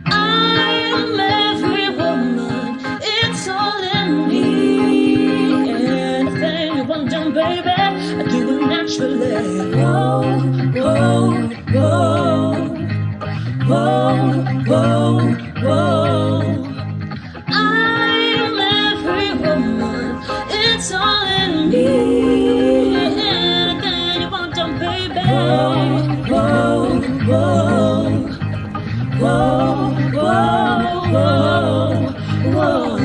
I am every woman, it's all in me. Anything you want done, baby, I do it naturally. Whoa, whoa, whoa, whoa, whoa, whoa. I am every woman, it's all in me. Anything you want done, baby. Whoa, whoa, whoa. Whoa, whoa, whoa, whoa.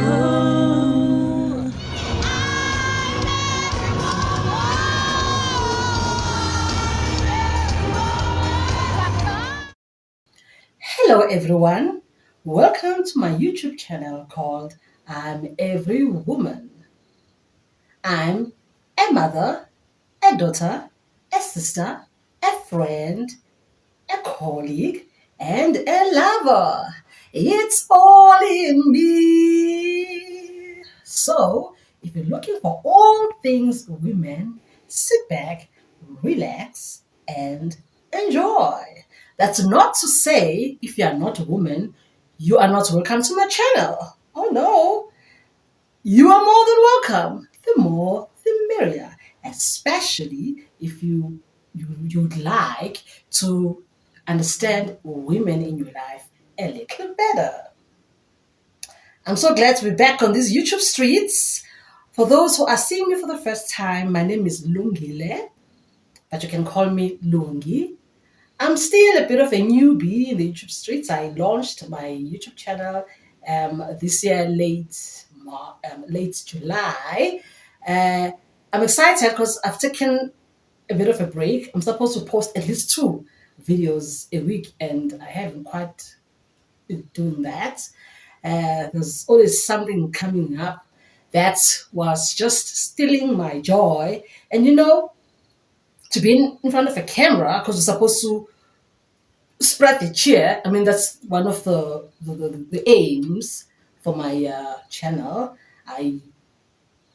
Hello, everyone. Welcome to my YouTube channel called I'm Every Woman. I'm a mother, a daughter, a sister, a friend, a colleague, and a lover. It's all in me. So, if you're looking for all things women, sit back, relax, and enjoy. That's not to say if you are not a woman, you are not welcome to my channel. Oh no, you are more than welcome. The more, the merrier, especially if you'd like to understand women in your life a little better. I'm so glad to be back on these YouTube streets. For those who are seeing me for the first time, my name is Lungile, but you can call me Lungi. I'm still a bit of a newbie in the YouTube streets. I launched my YouTube channel this year, late July. I'm excited because I've taken a bit of a break. I'm supposed to post at least 2 videos a week, and I haven't quite been doing that. There's always something coming up that was just stealing my joy. And to be in front of a camera, because we're supposed to spread the cheer. I mean, that's one of the aims for my channel. I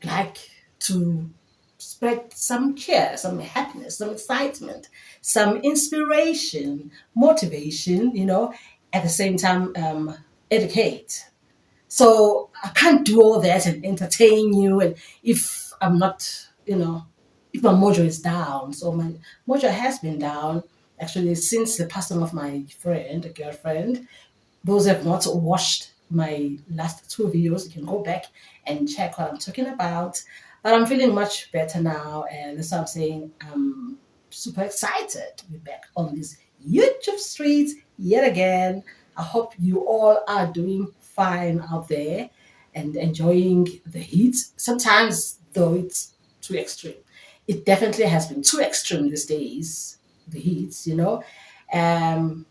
like to spread some cheer, some happiness, some excitement, some inspiration, motivation, at the same time, educate. So I can't do all that and entertain you. And if I'm not, if my mojo is down, so my mojo has been down actually since the passing of my friend, a girlfriend. Those who have not watched my last 2 videos, you can go back and check what I'm talking about. But I'm feeling much better now, and that's why I'm saying I'm super excited to be back on these YouTube streets yet again. I hope you all are doing fine out there and enjoying the heat. Sometimes, though, it's too extreme. It definitely has been too extreme these days, the heat. I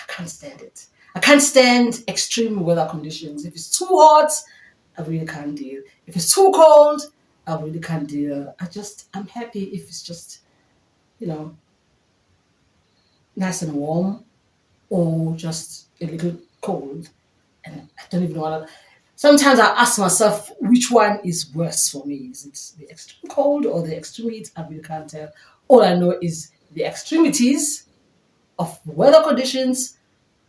can't stand it. I can't stand extreme weather conditions. If it's too hot, I really can't deal. If it's too cold, I really can't deal. I'm happy if it's just, you know, nice and warm or just a little cold. And I don't even know what. Sometimes I ask myself which one is worse for me. Is it the extreme cold or the extreme heat? I really can't tell. All I know is the extremities of weather conditions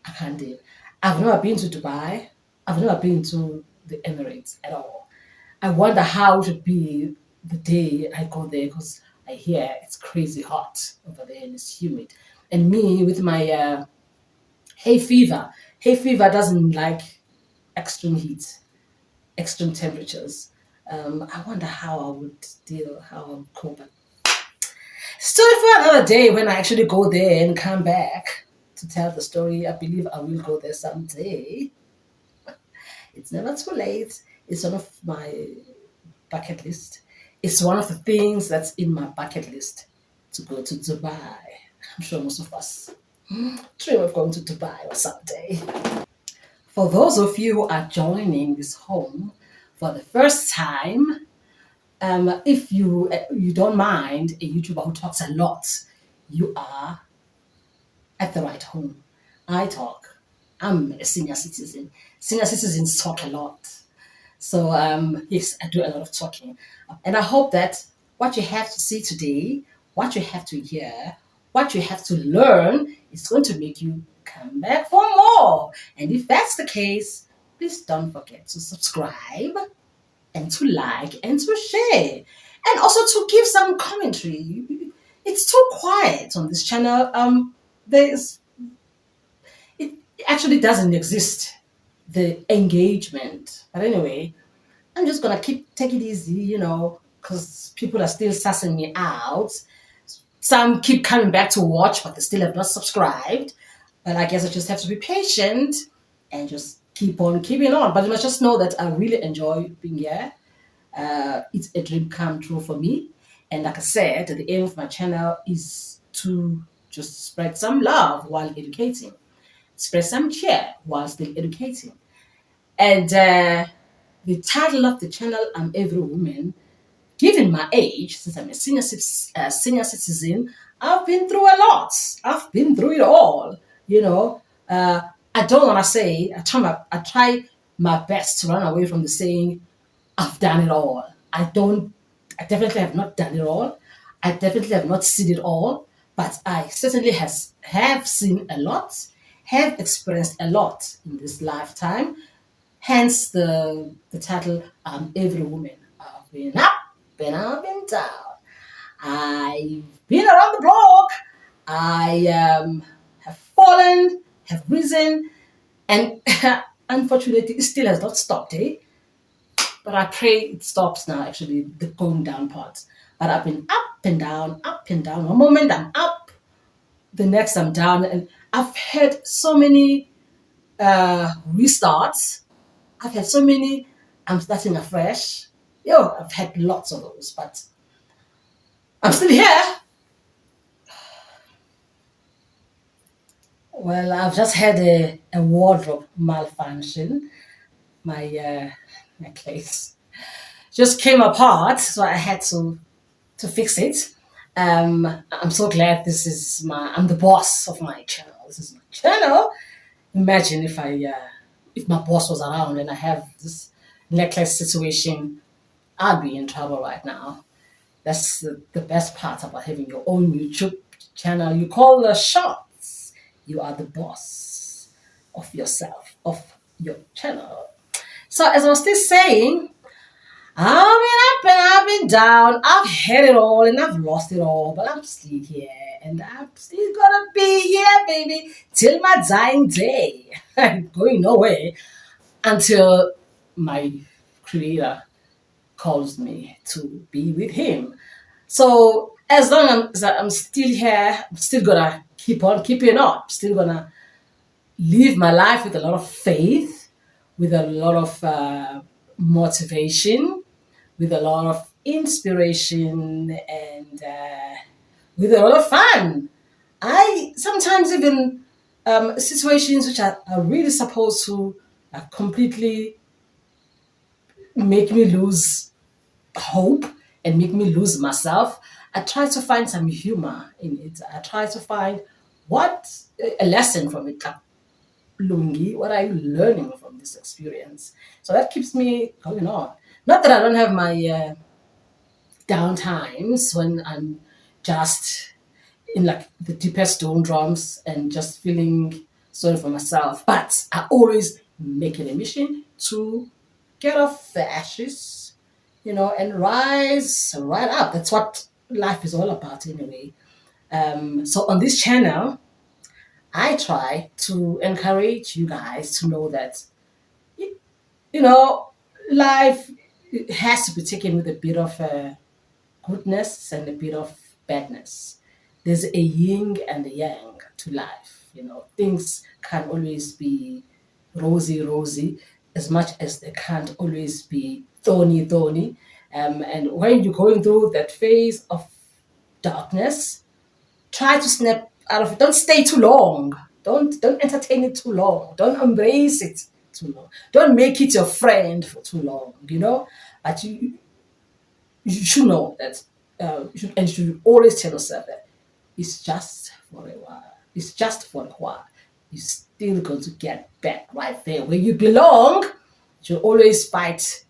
I can't deal. I've never been to Dubai. I've never been to the Emirates at all. I wonder how it would be the day I go there because I hear it's crazy hot over there and it's humid. And me with my hay fever. Hay fever doesn't like extreme heat, extreme temperatures. I wonder how I would deal, how I would cope. Story for another day when I actually go there and come back to tell the story. I believe I will go there someday. It's never too late. It's one of my bucket list. It's one of the things that's in my bucket list to go to Dubai. I'm sure most of us dream of going to Dubai or someday. For those of you who are joining this home for the first time, if you don't mind a YouTuber who talks a lot, you are at the right home. I talk. I'm a senior citizen. Senior citizens talk a lot. So yes, I do a lot of talking. And I hope that what you have to see today, what you have to hear, what you have to learn is going to make you come back for more. And if that's the case, please don't forget to subscribe and to like and to share. And also to give some commentary. It's too quiet on this channel. There's it actually doesn't exist, the engagement. But anyway, I'm just gonna keep take it easy, because people are still sussing me out. Some keep coming back to watch, but they still have not subscribed. But I guess I just have to be patient and just keep on keeping on. But you must just know that I really enjoy being here. It's a dream come true for me. And like I said, the aim of my channel is to just spread some love while educating, spread some cheer while still educating. And the title of the channel, I'm Every Woman. Given my age, since I'm a senior citizen, I've been through a lot. I've been through it all. You know, I don't want to say. I try my best to run away from the saying, "I've done it all." I don't. I definitely have not done it all. I definitely have not seen it all. But I certainly have seen a lot, have experienced a lot in this lifetime. Hence the title, Every Woman. I've been up, been down. I've been around the block. I have fallen, have risen, and unfortunately, it still has not stopped, eh? But I pray it stops now, actually, the going down part. But I've been up and down, up and down. One moment I'm up, the next I'm down. And I've had so many restarts. I've had so many, I'm starting afresh. Yo, I've had lots of those, but I'm still here. Well, I've just had a wardrobe malfunction. My necklace just came apart, so I had to fix it. I'm so glad I'm the boss of my channel. This is my channel. Imagine if my boss was around and I have this necklace situation, I'd be in trouble right now. That's the best part about having your own YouTube channel. You call the shots. You are the boss of yourself, of your channel. So as I was still saying, I've been up and I've been down. I've had it all and I've lost it all, but I'm still here and I'm still gonna be here, baby, till my dying day. I'm going nowhere until my creator calls me to be with him. So as long as I'm still here, I'm still gonna keep on keeping on. I'm still gonna live my life with a lot of faith, with a lot of motivation, with a lot of inspiration, and with a lot of fun. I sometimes even situations which are really supposed to completely make me lose hope and make me lose myself. I try to find some humor in it. I try to find what a lesson from it. Like, Lungi, what are you learning from this experience? So that keeps me going on. Not that I don't have my down times when I'm just in like the deepest doldrums and just feeling sorry for myself. But I always make it a mission to get off the ashes, and rise right up. That's what life is all about, anyway. So on this channel, I try to encourage you guys to know that, you know, life has to be taken with a bit of goodness and a bit of badness. There's a yin and a yang to life. Things can't always be rosy, as much as they can't always be thorny. And when you're going through that phase of darkness, try to snap out of it. Don't stay too long. Don't entertain it too long. Don't embrace it too long. Don't make it your friend for too long. But you should know that, you should always tell yourself that it's just for a while. It's just for a while. You're still going to get back right there where you belong. You should always fight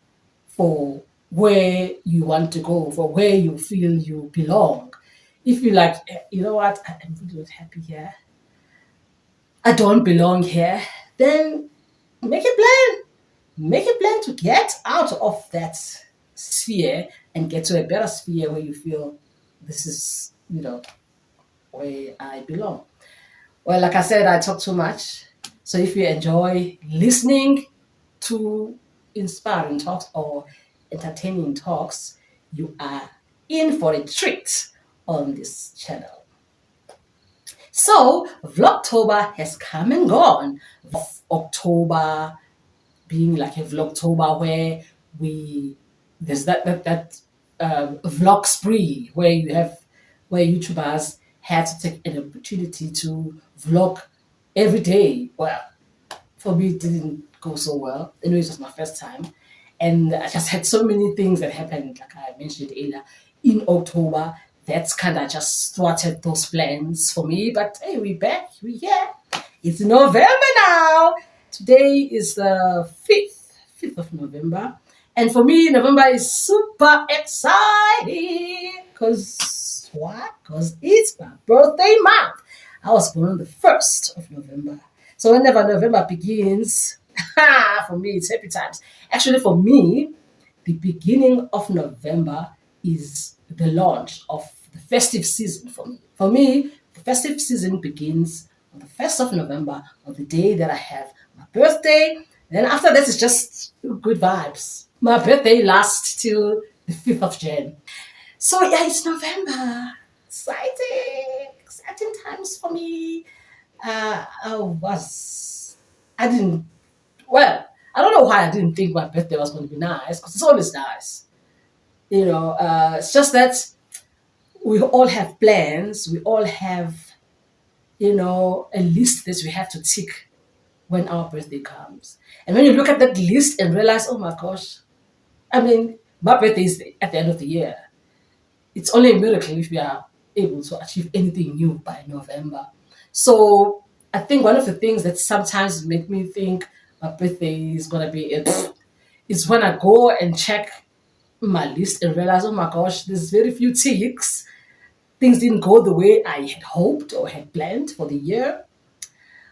for where you want to go, for where you feel you belong. If you you know what, I'm really not happy here. I don't belong here. then make a plan. Make a plan to get out of that sphere and get to a better sphere where you feel this is, where I belong. Well, like I said, I talk too much. So if you enjoy listening to inspiring talks or entertaining talks, you are in for a treat on this channel. So, Vlogtober has come and gone. October being like a Vlogtober where we there's that vlog spree where YouTubers had to take an opportunity to vlog every day. Well, for me, it didn't go so well. Anyway, it was my first time. And I just had so many things that happened, like I mentioned earlier, in October. That's kind of just thwarted those plans for me. But hey, we're back. We're here. It's November now. Today is the 5th of November. And for me, November is super exciting. Because why? Because it's my birthday month. I was born on the 1st of November. So whenever November begins, for me, it's happy times. Actually, for me, the beginning of November is the launch of the festive season for me. For me, the festive season begins on the 1st of November, on the day that I have my birthday. Then after that, it's just good vibes. My birthday lasts till the 5th of Jan. So yeah, it's November. Exciting times for me. I didn't, well, I don't know why I didn't think my birthday was going to be nice, because it's always nice. It's just that we all have plans. We all have, a list that we have to tick when our birthday comes. And when you look at that list and realize, oh my gosh, I mean, my birthday is at the end of the year. It's only a miracle if we are able to achieve anything new by November. So I think one of the things that sometimes make me think my birthday is gonna be it is when I go and check my list and realize, oh my gosh, there's very few ticks. Things didn't go the way I had hoped or had planned for the year.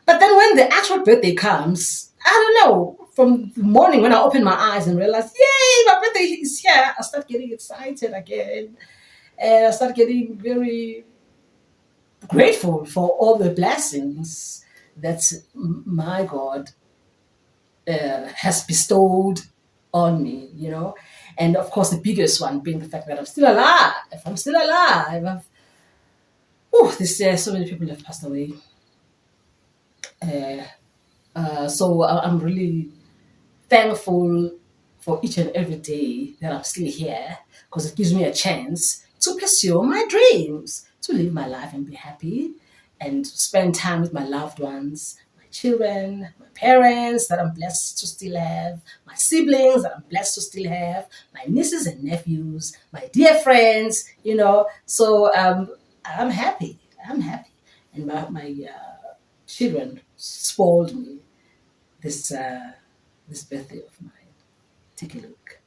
But then when the actual birthday comes, I don't know, from the morning when I open my eyes and realize, yay, my birthday is here, I start getting excited again. And I start getting very grateful for all the blessings that my God has bestowed on me. And of course, the biggest one being the fact that I'm still alive. If I'm still alive, this year so many people have passed away. So I'm really thankful for each and every day that I'm still here, because it gives me a chance to pursue my dreams, to live my life and be happy, and spend time with my loved ones, my children, my parents that I'm blessed to still have, my siblings that I'm blessed to still have, my nieces and nephews, my dear friends. So I'm happy. I'm happy. And my children spoiled me this birthday of mine. Take a look.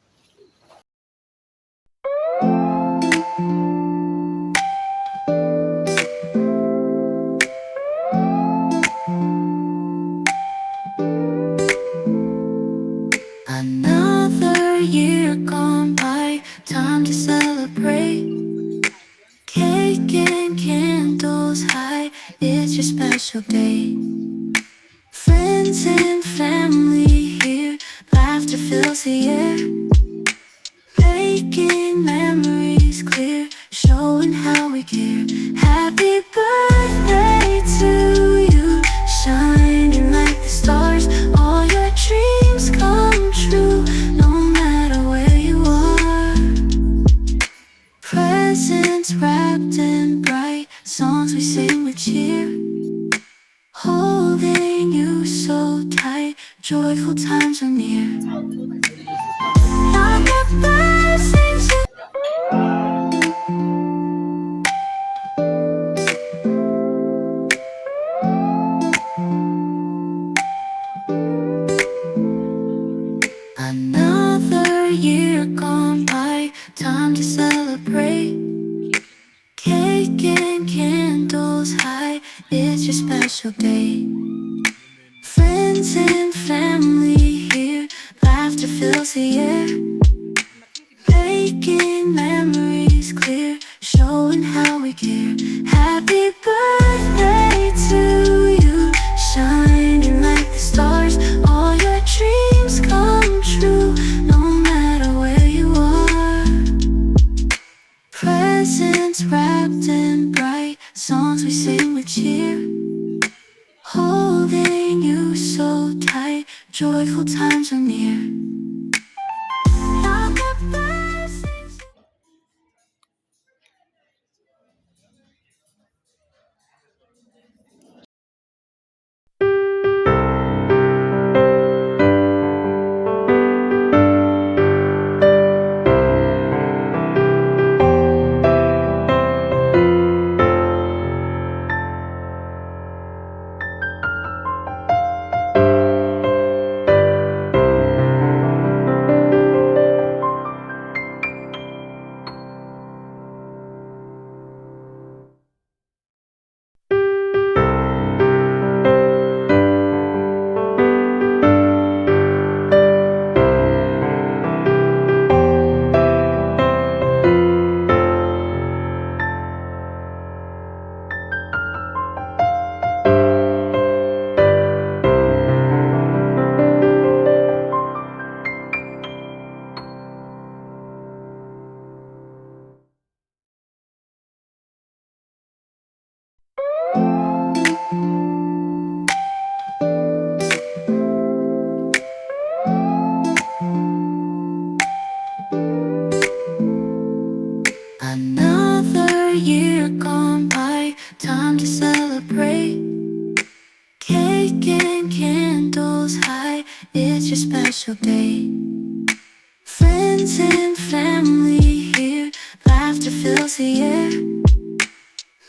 Another year gone by, time to celebrate. Cake and candles high, it's your special day. Friends and family here, laughter fills the air. Making memories clear, showing how we care. Happy birthday to you, shining like the stars. All your dreams come true, no matter where you are. Presents wrapped in bright, songs we sing with cheer. Holding you so tight, joyful times are near. Like a blessing to another year gone by, time to celebrate. Cake and candles high, it's your special day. Friends Friends and family here, laughter fills the air, making memories clear, showing how we care. Happy birthday to you, shining like the stars. All your dreams come true, no matter where you are. Presents wrapped in bright, songs we sing with cheer, holding you so tight, joyful times are near. Happy birthday. Another year gone by, time to celebrate. Cake and candles high, it's your special day. Friends and family here, laughter fills the air,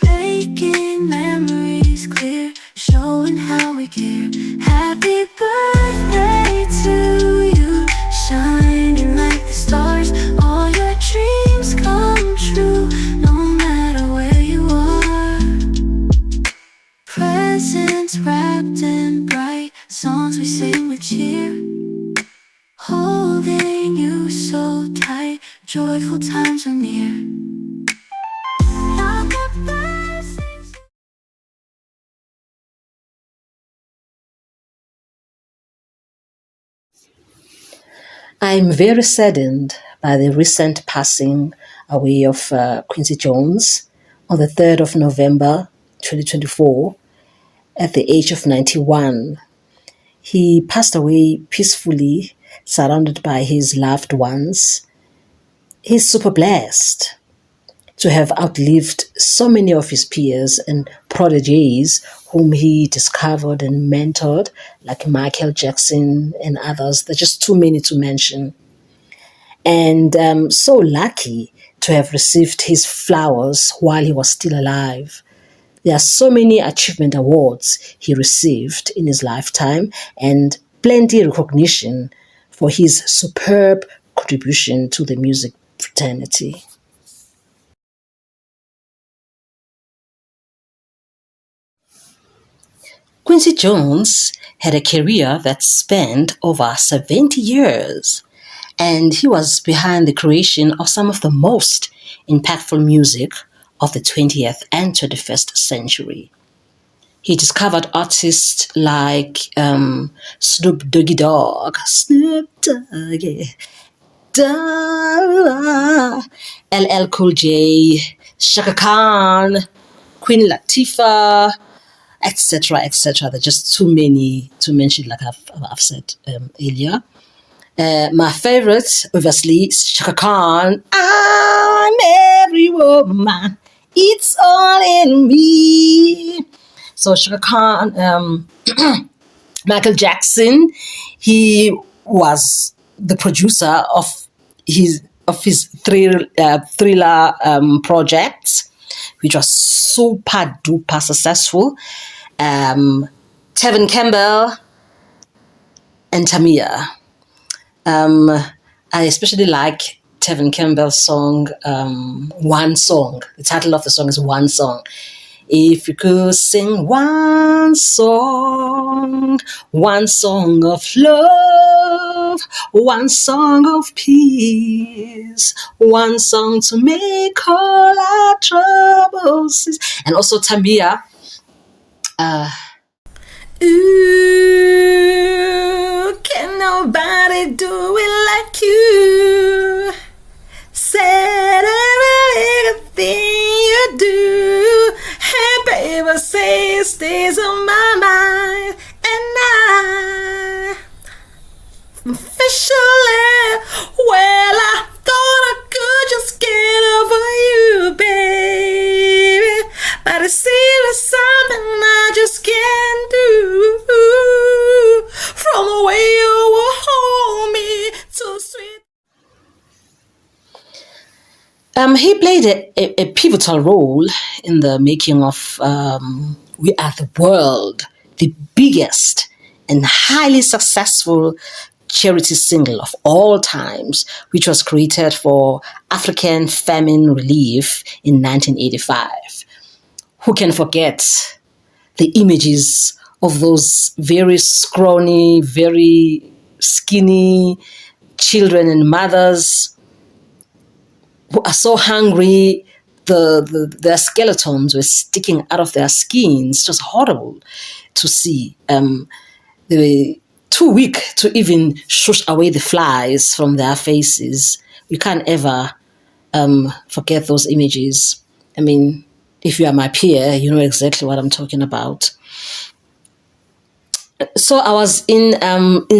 making memories clear, showing how we care. Happy birthday to you, shining like the stars. All your dreams come true, no matter where you are. Presents wrapped in bright, songs we sing with cheer, holding you so tight, joyful times are near. Happy birthday. I'm very saddened by the recent passing away of Quincy Jones on the 3rd of November 2024 at the age of 91. He passed away peacefully, surrounded by his loved ones. He's super blessed to have outlived so many of his peers and prodigies whom he discovered and mentored, like Michael Jackson and others. There's just too many to mention. And so lucky to have received his flowers while he was still alive. There are so many achievement awards he received in his lifetime and plenty recognition for his superb contribution to the music fraternity. Quincy Jones had a career that spanned over 70 years, and he was behind the creation of some of the most impactful music of the 20th and 21st century. He discovered artists like Snoop Doggy Dogg, Snoop Doggy Dogg, LL Cool J, Shaka Khan, Queen Latifah, etc., etc. There are just too many to mention, like I've said earlier. My favorite, obviously, is Shaka Khan. I'm every woman. It's all in me. So Shaka Khan, Michael Jackson, he was the producer of his thriller project, which was super duper successful. Tevin Campbell and Tamia. I especially like Tevin Campbell's song, One Song. The title of the song is One Song. If you could sing one song of love, one song of peace, one song to make all our troubles cease. And also Tambia, ooh, can nobody do it like you? Said every little thing you do, hey baby, say it stays on my mind, and I officially, well, I thought I could just get over you, baby, but it seems something I just can't do. From the way you will hold me, too sweet. He played a pivotal role in the making of We Are the World, the biggest and highly successful charity single of all times, which was created for African famine relief in 1985. Who can forget the images of those very scrawny, very skinny children and mothers who are so hungry, their skeletons were sticking out of their skins. It was horrible to see. They were too weak to even shush away the flies from their faces. You can't ever forget those images. I mean, if you are my peer, you know exactly what I'm talking about. So I was in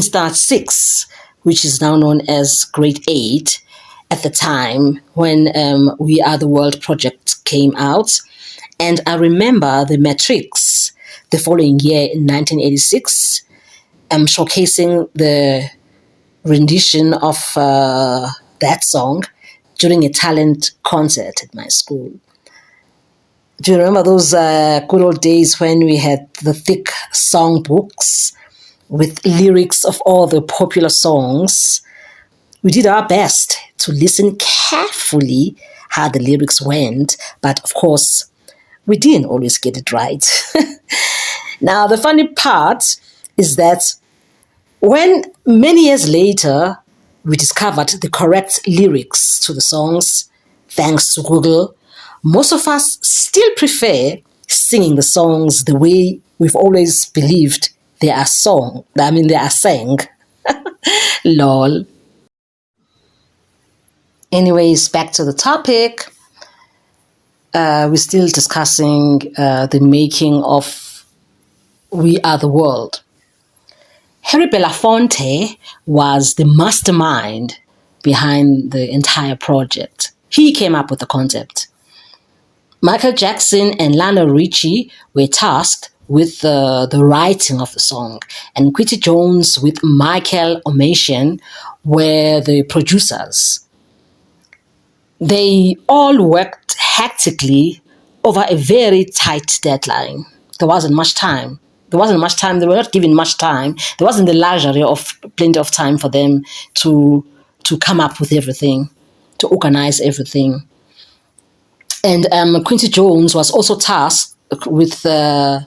Start 6, which is now known as Grade 8, at the time when We Are the World project came out. And I remember the Matrix the following year in 1986, showcasing the rendition of that song during a talent concert at my school. Do you remember those good old days when we had the thick song books with lyrics of all the popular songs? We did our best to listen carefully how the lyrics went, but of course, we didn't always get it right. Now, the funny part is that when many years later we discovered the correct lyrics to the songs, thanks to Google, most of us still prefer singing the songs the way we've always believed they are they are sang. Lol. Anyways, back to the topic. We're still discussing the making of We Are the World. Harry Belafonte was the mastermind behind the entire project. He came up with the concept. Michael Jackson and Lionel Richie were tasked with the writing of the song, and Quincy Jones with Michael Omasian were the producers. They all worked hectically over a very tight deadline. There wasn't much time. They were not given much time. There wasn't the luxury of plenty of time for them to come up with everything, to organize everything. And Quincy Jones was also tasked with the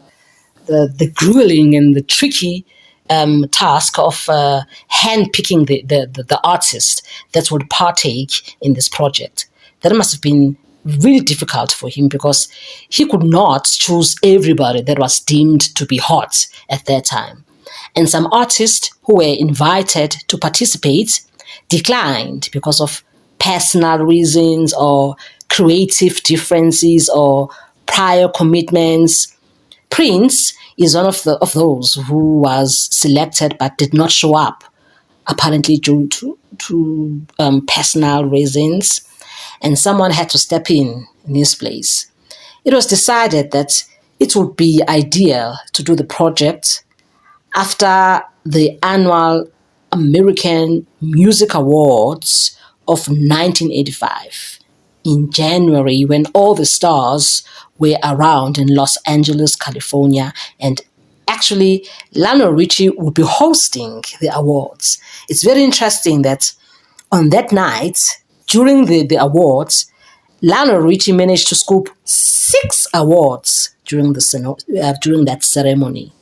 grueling and the tricky task of handpicking the artist that would partake in this project. That must have been really difficult for him because he could not choose everybody that was deemed to be hot at that time. And some artists who were invited to participate declined because of personal reasons or creative differences or prior commitments. Prince is one of those who was selected but did not show up, apparently due to personal reasons, and someone had to step in his place. It was decided that it would be ideal to do the project after the annual American Music Awards of 1985 in January, when all the stars were around in Los Angeles, California, and actually Lionel Richie would be hosting the awards. It's very interesting that on that night, during the awards, Lionel Richie managed to scoop 6 awards during that ceremony.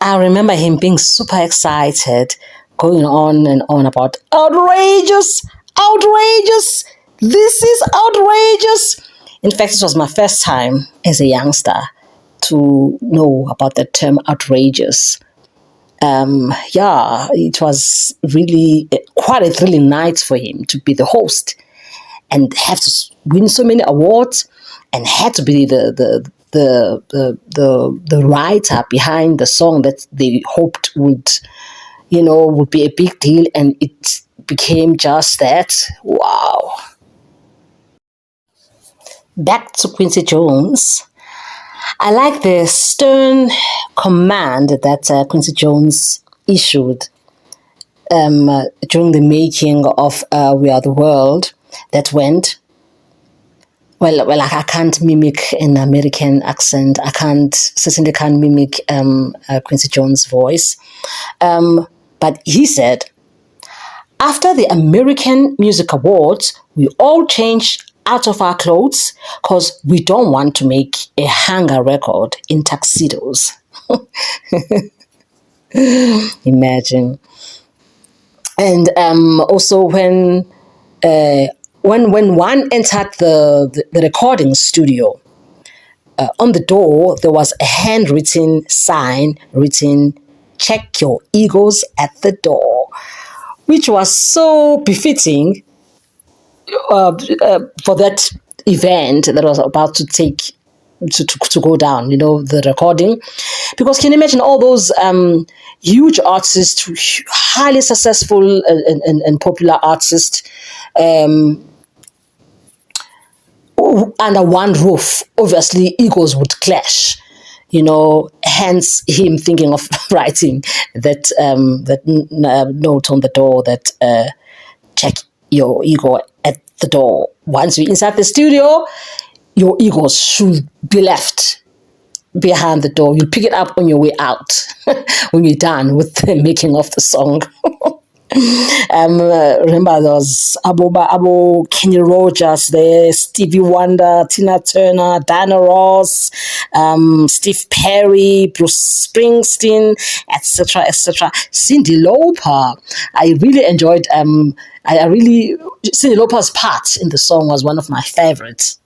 I remember him being super excited, going on and on about outrageous, outrageous, this is outrageous. In fact, this was my first time as a youngster to know about the term outrageous. Yeah, it was really quite a thrilling night for him to be the host and have to win so many awards and had to be the writer behind the song that they hoped would be a big deal, and it became just that. Wow. Back to Quincy Jones. I like the stern command that Quincy Jones issued during the making of We Are the World that went, well, I can't mimic an American accent. Certainly can't mimic Quincy Jones' voice. But he said, after the American Music Awards, we all changed out of our clothes because we don't want to make a hanger record in tuxedos. Imagine. And also when one entered the recording studio, on the door there was a handwritten sign written, "Check your egos at the door," which was so befitting for that event that was about to take to go down, the recording. Because can you imagine all those huge artists, highly successful and popular artists, under one roof? Obviously, egos would clash. Hence him thinking of writing that note on the door that check your ego at the door. Once you're inside the studio, your egos should be left behind the door. You pick it up on your way out when you're done with the making of the song. Remember there was Abo Kenny Rogers there, Stevie Wonder, Tina Turner, Diana Ross, Steve Perry, Bruce Springsteen, etc., etc. Cyndi Lauper. I really enjoyed. Cyndi Lauper's part in the song was one of my favorites.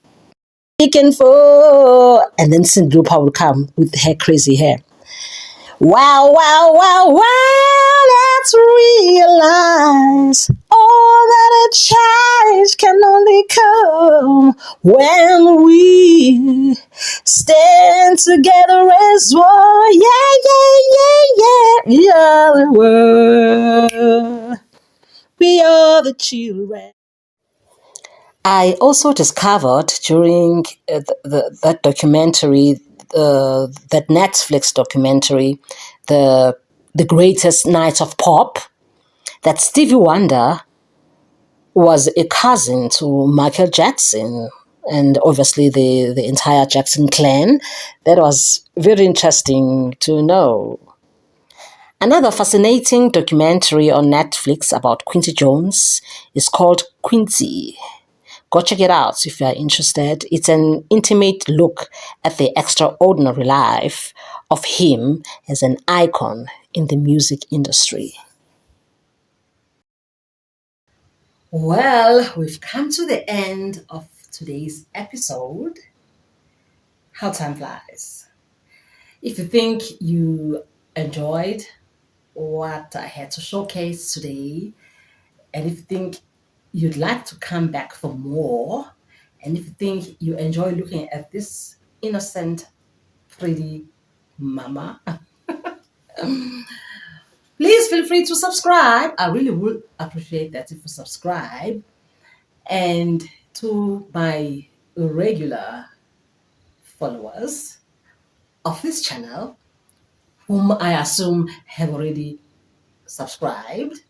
Chicken for, and then Cyndi Lauper would come with her crazy hair. Wow, wow, wow, wow, let's realize all that a change can only come when we stand together as one. Yeah, yeah, yeah, yeah. We are the world. We are the children. I also discovered during that documentary, that Netflix documentary, the Greatest Night of Pop, that Stevie Wonder was a cousin to Michael Jackson and obviously the entire Jackson clan. That was very interesting to know. Another fascinating documentary on Netflix about Quincy Jones is called Quincy. Go check it out if you are interested. It's an intimate look at the extraordinary life of him as an icon in the music industry. Well, we've come to the end of today's episode. How time flies. If you think you enjoyed what I had to showcase today, and if you think you'd like to come back for more, and if you think you enjoy looking at this innocent, pretty mama, please feel free to subscribe. I really would appreciate that if you subscribe. And to my regular followers of this channel, whom I assume have already subscribed,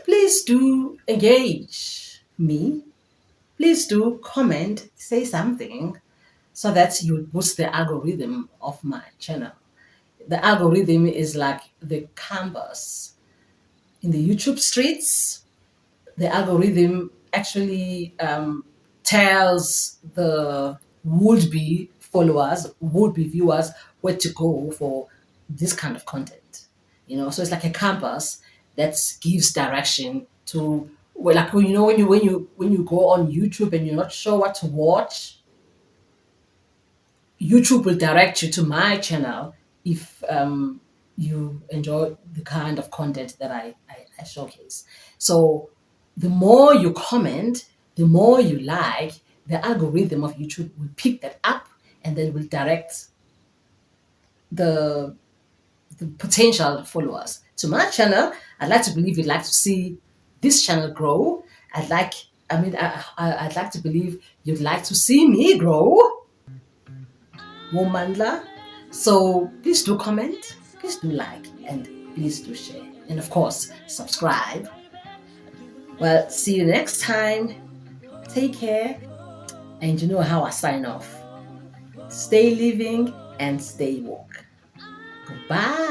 please do engage me. Please do comment, say something, so that you boost the algorithm of my channel. The algorithm is like the canvas in the YouTube streets. the algorithm actually tells the would-be followers, would-be viewers, where to go for this kind of content. So it's like a compass that gives direction to, well, like, when you go on YouTube and you're not sure what to watch, YouTube will direct you to my channel if you enjoy the kind of content that I showcase. So the more you comment, the more you like, the algorithm of YouTube will pick that up and then will direct the potential followers to my channel. I'd like to believe you'd like to see this channel grow. I'd like to believe you'd like to see me grow, Womandla. So please do comment, please do like, and please do share. And of course, subscribe. Well, see you next time. Take care. And you know how I sign off. Stay living and stay woke. Goodbye.